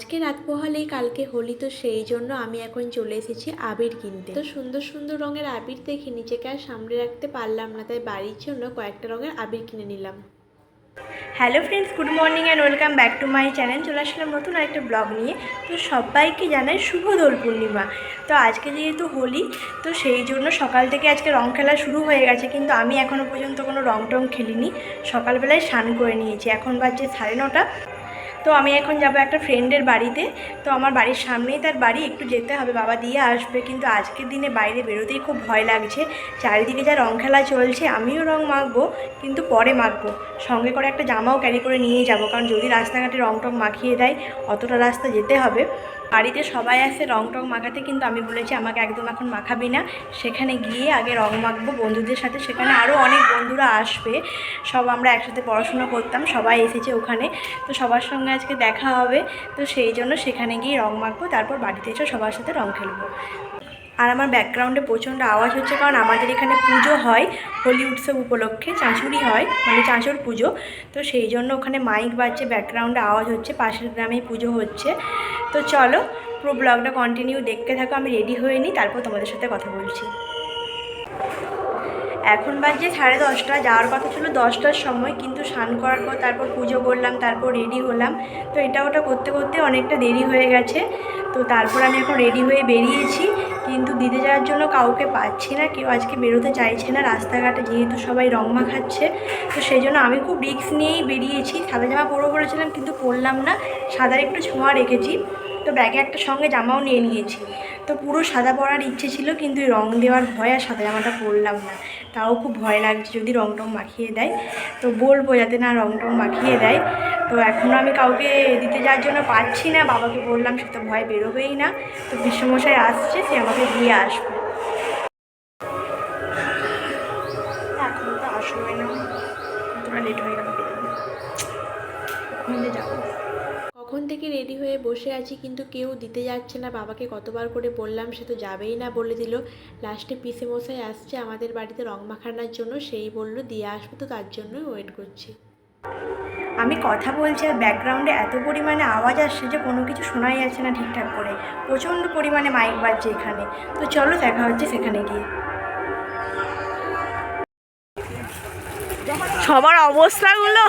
আজকে রাত পোহালেই কালকে হোলি, তো সেই জন্য আমি এখন চলে এসেছি আবির কিনতে। তো সুন্দর সুন্দর রঙের আবির দেখে নিজেকে আর সামনে রাখতে পারলাম না, তাই বাড়ির জন্য কয়েকটা রঙের আবির কিনে নিলাম। Hello friends, good morning and welcome back to my channel. চলে আসলাম নতুন আরেকটা ব্লগ নিয়ে। তো সবাইকে জানাই শুভ দোল পূর্ণিমা। তো আজকে যেহেতু হোলি, তো সেই জন্য সকাল থেকে আজকে রং খেলা শুরু হয়ে গেছে, কিন্তু আমি এখনও পর্যন্ত কোনো রং টং খেলিনি। সকালবেলায় স্নান করে নিয়েছি, এখন বাজছে 9:30। তো আমি এখন যাব একটা ফ্রেন্ডের বাড়িতে। তো আমার বাড়ির সামনেই তার বাড়ি, একটু যেতে হবে, বাবা দিয়ে আসবে। কিন্তু আজকের দিনে বাইরে বেরোতেই খুব ভয় লাগছে, চারিদিকে যা রং খেলা চলছে। আমিও রং মাখবো, কিন্তু পরে মাখবো। সঙ্গে করে একটা জামাও ক্যারি করে নিয়ে যাব, কারণ যদি রাস্তাঘাটে রং টং মাখিয়ে দেয়, অতটা রাস্তা যেতে হবে। বাড়িতে সবাই আসে রং টং মাখাতে, কিন্তু আমি বলেছি আমাকে একদম এখন মাখাবি না, সেখানে গিয়ে আগে রং মাখবো বন্ধুদের সাথে। সেখানে আরও অনেক বন্ধুরা আসবে, সব আমরা একসাথে পড়াশোনা করতাম, সবাই এসেছে ওখানে। তো সবার সঙ্গে আজকে দেখা হবে, তো সেই জন্য সেখানে গিয়ে রং মাখবো, তারপর বাড়িতে এসে সবার সাথে রং খেলবো। আর আমার ব্যাকগ্রাউন্ডে প্রচণ্ড আওয়াজ হচ্ছে, কারণ আমাদের এখানে পুজো হয় হোলি উৎসব উপলক্ষে, চাঁচুরি হয়, মানে চাঁচর পুজো। তো সেই জন্য ওখানে মাইক বাজছে, ব্যাকগ্রাউন্ডে আওয়াজ হচ্ছে, পাশের গ্রামেই পুজো হচ্ছে। তো চলো পুরো ব্লগটা কন্টিনিউ দেখতে থাকো। আমি রেডি হয়ে নিই, তারপর তোমাদের সাথে কথা বলছি। এখন বাজে 10:30, যাওয়ার কথা ছিল 10টার সময়, কিন্তু স্নান করার পর তারপর পুজো করলাম, তারপর রেডি হলাম। তো এটা ওটা করতে করতে অনেকটা দেরি হয়ে গেছে। তো তারপর আমি এখন রেডি হয়ে বেরিয়েছি, কিন্তু দিতে যাওয়ার জন্য কাউকে পাচ্ছি না, কেউ আজকে বেরোতে চাইছে না রাস্তাঘাটে, যেহেতু সবাই রং মাখাচ্ছে। তো সেই জন্য আমি খুব রিস্ক নিয়েই বেরিয়েছি। সাদা জামা পরবো বলেছিলাম, কিন্তু পরলাম না, সাদার একটু ছোঁয়া রেখেছি। তো ব্যাগে একটা সঙ্গে জামাও নিয়ে নিয়েছি। তো পুরো সাদা পরার ইচ্ছে ছিল, কিন্তু রং দেওয়ার ভয় আর সাদা জামাটা পরলাম না। তাও খুব ভয় লাগছে, যদি রং টং মাখিয়ে দেয়। তো বলবো যাতে না রং টং মাখিয়ে দেয়। তো এখনও আমি কাউকে দিতে যাওয়ার জন্য পাচ্ছি না, বাবাকে বললাম, সে তো ভয় বেরোবেই না। তো বিশ্বমশাই আসছে, সে আমাকে দিয়ে আসবে। এখন তো আসবে না, তোরা লেট হয়ে গেল, ওখানে যাবো। কখন থেকে রেডি হয়ে বসে আছি, কিন্তু কেউ দিতে যাচ্ছে না। বাবাকে কতবার করে বললাম, সে তো যাবেই না বলে দিল। লাস্টে পিসে মশাই আসছে আমাদের বাড়িতে রং মাখানোর জন্য, সেই বলল দিয়ে আসবে, তো তার জন্যই ওয়েট করছি। আমি কথা বলছি আর ব্যাকগ্রাউন্ডে এত পরিমাণে আওয়াজ আসছে যে কোনো কিছু শোনাই যাচ্ছে না ঠিকঠাক করে, প্রচণ্ড পরিমাণে মাইক বাজছে এখানে। তো চলো দেখা হচ্ছে সেখানে গিয়ে। সবার অবস্থাগুলো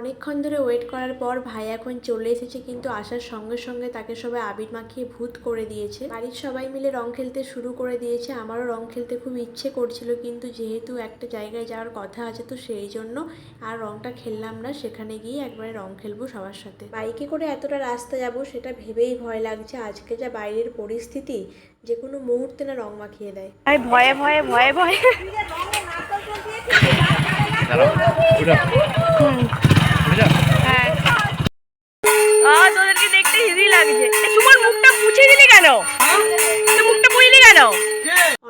অনেকক্ষণ ধরে ওয়েট করার পর ভাই এখন চলে এসেছে, কিন্তু আসার সঙ্গে সঙ্গে তাকে সবাই আবির মাখিয়ে ভূত করে দিয়েছে। বাড়ির সবাই মিলে রং খেলতে শুরু করে দিয়েছে। আমারও রং খেলতে খুব ইচ্ছে করছিল, কিন্তু যেহেতু একটা জায়গায় যাওয়ার কথা আছে, তো সেই জন্য আর রংটা খেললাম না। সেখানে গিয়ে একবারে রং খেলবো সবার সাথে। বাইকে করে এতটা রাস্তা যাব, সেটা ভেবেই ভয় লাগছে। আজকে যা বাইরের পরিস্থিতি, যে কোনো মুহূর্তে না রং মাখিয়ে দেয়। আমি ভয়ে ভয়ে ভয়ে ভয়ে হ্যাঁ, তোদেরকে দেখতে ইজি লাগছে। সুমন মুখটা মুছে দিলি কেন? মুখটা মুছলি কেন?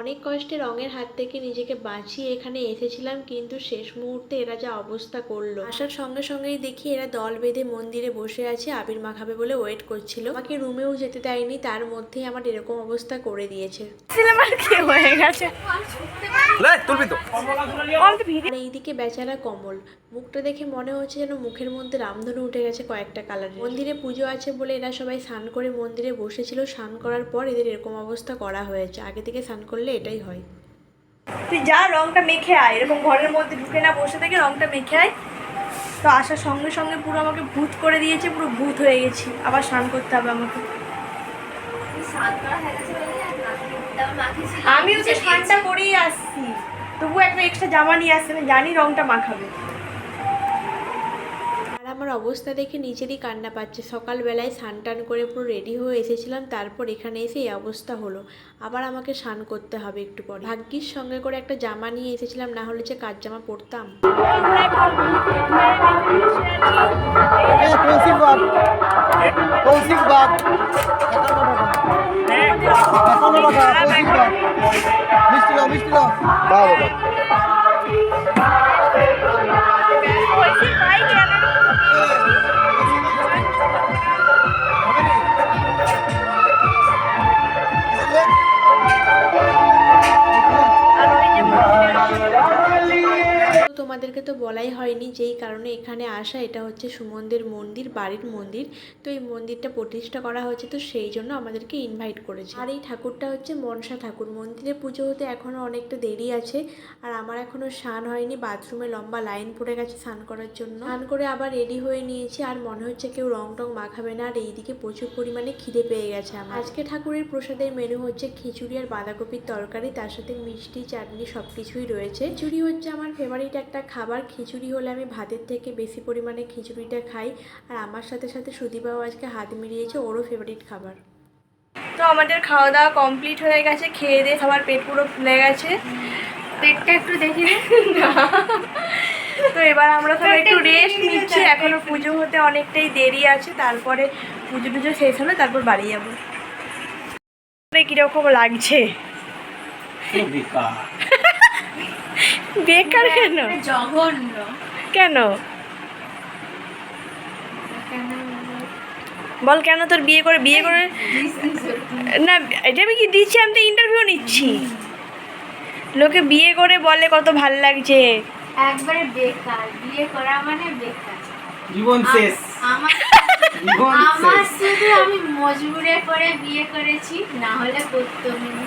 অনেক কষ্টে রঙের হাত থেকে নিজেকে বাঁচিয়ে এখানে এসেছিলাম, কিন্তু শেষ মুহূর্তে এরা যা অবস্থা করলো। আসার সঙ্গে সঙ্গেই দেখি এরা দল বেঁধে মন্দিরে বসে আছে, আবির মাখাবে বলে ওয়েট করছিল। আমাকে রুমেও যেতে দেয়নি, তার মধ্যেই আমার এরকম অবস্থা করে দিয়েছে। সিনেমার কি হয়ে গেছে? আর এইদিকে বেচারা কমল, মুখটা দেখে মনে হচ্ছে যেন মুখের মধ্যে রামধনু উঠে গেছে কয়েকটা কালারের। মন্দিরে পুজো আছে বলে এরা সবাই স্নান করে মন্দিরে বসেছিল, স্নান করার পর এদের এরকম অবস্থা করা হয়েছে। আগে থেকে স্নান করলে এটাই হয়। তুই যা রংটা মেখে আয়, এরকম ঘরের মধ্যে ঢুকে না বসে থেকে রংটা মেখে আয়। তো আসার সঙ্গে সঙ্গে পুরো আমাকে ভূত করে দিয়েছে, পুরো ভূত হয়ে গেছি। আবার স্নান করতে হবে আমাকে। আমি ওকে স্নানটা করেই আসছি, তবু একটা এক্সট্রা জামা নিয়ে আসছে, আমি জানি রংটা মাখাবে। আর আমার অবস্থা দেখে নিজেরই কান্না পাচ্ছে। সকালবেলায় স্নান টান করে পুরো রেডি হয়ে এসেছিলাম, তারপর এখানে এসে এই অবস্থা হলো। আবার আমাকে স্নান করতে হবে একটু পরে। ভাগ্যিস সঙ্গে করে একটা জামা নিয়ে এসেছিলাম, না হলে যে কাজ জামা পরতাম। আসা। এটা হচ্ছে সুমনদের মন্দির, বাড়ির মন্দির। তো এই মন্দিরটা প্রতিষ্ঠা করা হয়েছে, তো সেই জন্য আমাদেরকে ইনভাইট করেছে। আর এই ঠাকুরটা হচ্ছে মনসা ঠাকুর। মন্দিরে পুজো হতে এখনও অনেকটা দেরি আছে, আর আমার এখনও স্নান হয়নি। বাথরুমে লম্বা লাইন পড়ে গেছে স্নান করার জন্য। স্নান করে আবার রেডি হয়ে নিয়েছি, আর মনে হচ্ছে কেউ রং টং মাখাবে না। আর এইদিকে প্রচুর পরিমাণে খিদে পেয়ে গেছে আমার। আজকে ঠাকুরের প্রসাদের মেনু হচ্ছে খিচুড়ি আর বাঁধাকপির তরকারি, তার সাথে মিষ্টি, চাটনি সব কিছুই রয়েছে। খিচুড়ি হচ্ছে আমার ফেভারিট একটা খাবার। খিচুড়ি হলে আমি ভাতের থেকে বেশি পরিমাণে খিচুড়িটা খাই। আর আমার সাথে সাথে সুদীপাও আজকে হাত মিলিয়েছে, ওরও ফেভারিট খাবার। তো আমাদের খাওয়া দাওয়া কমপ্লিট হয়ে গেছে। খেয়ে দিয়ে সবার পেট পুরো ফুলে গেছে। পেটটা একটু দেখি না। তো এবার আমরা সবাই একটু রেস্ট নিচ্ছি। এখনো পুজো হতে অনেকটাই দেরি আছে, তারপরে পুজো টুজো শেষ হলে তারপর বাড়ি যাবো। কিরকম লাগছে? বেকার কেন? জঘন্য কেন বল, কেন? তোর বিয়ে করে না, এটা আমি কি দিচ্ছি? আমি তো ইন্টারভিউ নিচ্ছি। লোকে বিয়ে করে বলে কত ভাল লাগছে। একবারে বেকার, বিয়ে করা মানে বেকার, জীবন শেষ। আমার শুধু আমি মজবুরে করে বিয়ে করেছি, না হলে করতাম না।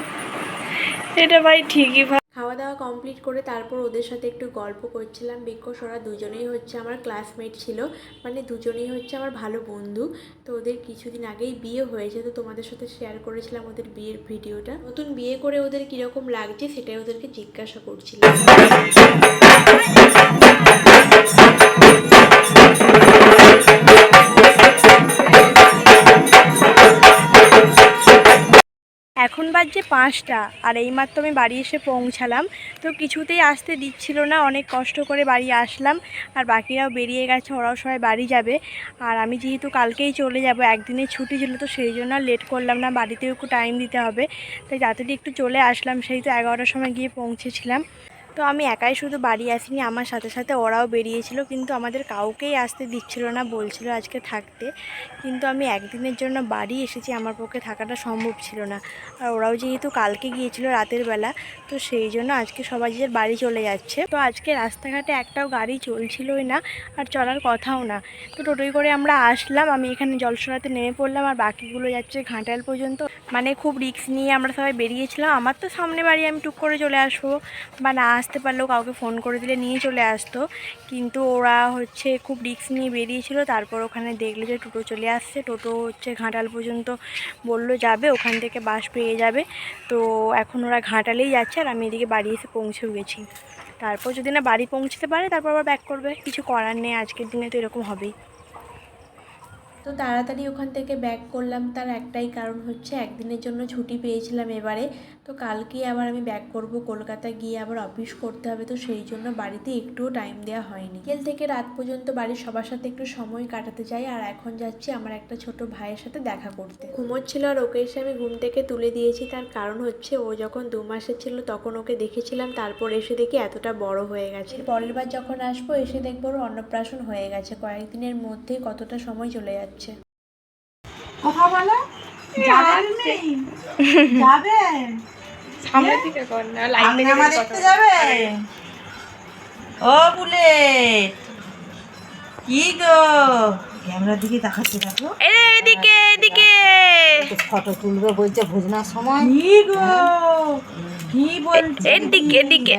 এটা ভাই ঠিকই। খাওয়া দাওয়া কমপ্লিট করে তারপর ওদের সাথে একটু গল্প করছিলাম। বিকজ ওরা দুজনেই হচ্ছে আমার ক্লাসমেট ছিল, মানে দুজনেই হচ্ছে আমার ভালো বন্ধু। তো ওদের কিছুদিন আগেই বিয়ে হয়েছে, তো তোমাদের সাথে শেয়ার করেছিলাম ওদের বিয়ের ভিডিওটা। নতুন বিয়ে করে ওদের কীরকম লাগছে সেটাই ওদেরকে জিজ্ঞাসা করছিলাম। এখন বাজছে 5টা, আর এইমাত্র আমি বাড়ি এসে পৌঁছালাম। তো কিছুতেই আসতে দিচ্ছিল না, অনেক কষ্ট করে বাড়ি আসলাম। আর বাকিরাও বেরিয়ে গেছে, ওরাও সবাই বাড়ি যাবে। আর আমি যেহেতু কালকেই চলে যাব, একদিনের ছুটি ছিল, তো সেই জন্য লেট করলাম না। বাড়িতেও একটু টাইম দিতে হবে, তাই তাড়াতাড়ি একটু চলে আসলাম। সেই তো 11টার সময় গিয়ে পৌঁছেছিলাম। তো আমি একাই শুধু বাড়ি আসিনি, আমার সাথে সাথে ওরাও বেরিয়েছিল, কিন্তু আমাদের কাউকেই আসতে দিচ্ছিল না, বলছিল আজকে থাকতে। কিন্তু আমি একদিনের জন্য বাড়ি এসেছি, আমার পক্ষে থাকাটা সম্ভব ছিল না। আর ওরাও যেহেতু কালকে গিয়েছিল রাতের বেলা, তো সেই জন্য আজকে সবাই যে বাড়ি চলে যাচ্ছে। তো আজকে রাস্তাঘাটে একটাও গাড়ি চলছিলই না, আর চলার কথাও না। তো টোটোয় করে আমরা আসলাম। আমি এখানে জলসরাতে নেমে পড়লাম, আর বাকিগুলো যাচ্ছে ঘাটাল পর্যন্ত। মানে খুব রিস্ক নিয়ে আমরা সবাই বেরিয়েছিলাম। আমার তো সামনে বাড়ি, আমি টুক করে চলে আসবো, বা না আসতে পারলেও কাউকে ফোন করে দিলে নিয়ে চলে আসতো। কিন্তু ওরা হচ্ছে খুব রিস্ক নিয়ে বেরিয়েছিল। তারপর ওখানে দেখলো যে টোটো চলে আসছে। টোটো হচ্ছে ঘাটাল পর্যন্ত বললো যাবে, ওখান থেকে বাস পেয়ে যাবে। তো এখন ওরা ঘাটালেই যাচ্ছে, আর আমি এদিকে বাড়ি এসে পৌঁছেও গেছি। তারপর যদি না বাড়ি পৌঁছতে পারে তারপর আবার ব্যাক করবে, কিছু করার নেই, আজকের দিনে তো এরকম হবেই। তো তাড়াতাড়ি ওখান থেকে ব্যাক করলাম, তার একটাই কারণ হচ্ছে একদিনের জন্য ছুটি পেয়েছিলাম এবারে। তো কালকেই আবার আমি ব্যাক করব, কলকাতা গিয়ে আবার অফিস করতে হবে। তো সেই জন্য বাড়িতে একটুও টাইম দেওয়া হয়নি। বিকেল থেকে রাত পর্যন্ত বাড়ির সবার সাথে একটু সময় কাটাতে যাই। আর এখন যাচ্ছি আমার একটা ছোট ভাইয়ের সাথে দেখা করতে। ঘুমোচ্ছিল, আর ওকে এসে আমি ঘুম থেকে তুলে দিয়েছি। তার কারণ হচ্ছে ও যখন 2 মাসের ছিল তখন ওকে দেখেছিলাম, তারপর এসে দেখি এতটা বড় হয়ে গেছে। পরের বার যখন আসবো এসে দেখবো ওর অন্নপ্রাশন হয়ে গেছে। কয়েকদিনের মধ্যেই কতটা সময় চলে যাচ্ছে। কথা বলো, যাবেন যাবেন সামনে থেকে কর না, লাইন থেকে দেখতে যাবে। ও বুলেট, কি গো ক্যামেরার দিকে তাকাচ্ছে, দেখো এদিকে এদিকে ফটো তুলবে বলছে ভোজনার সময়। কি গো কি বলছে? এদিকে এদিকে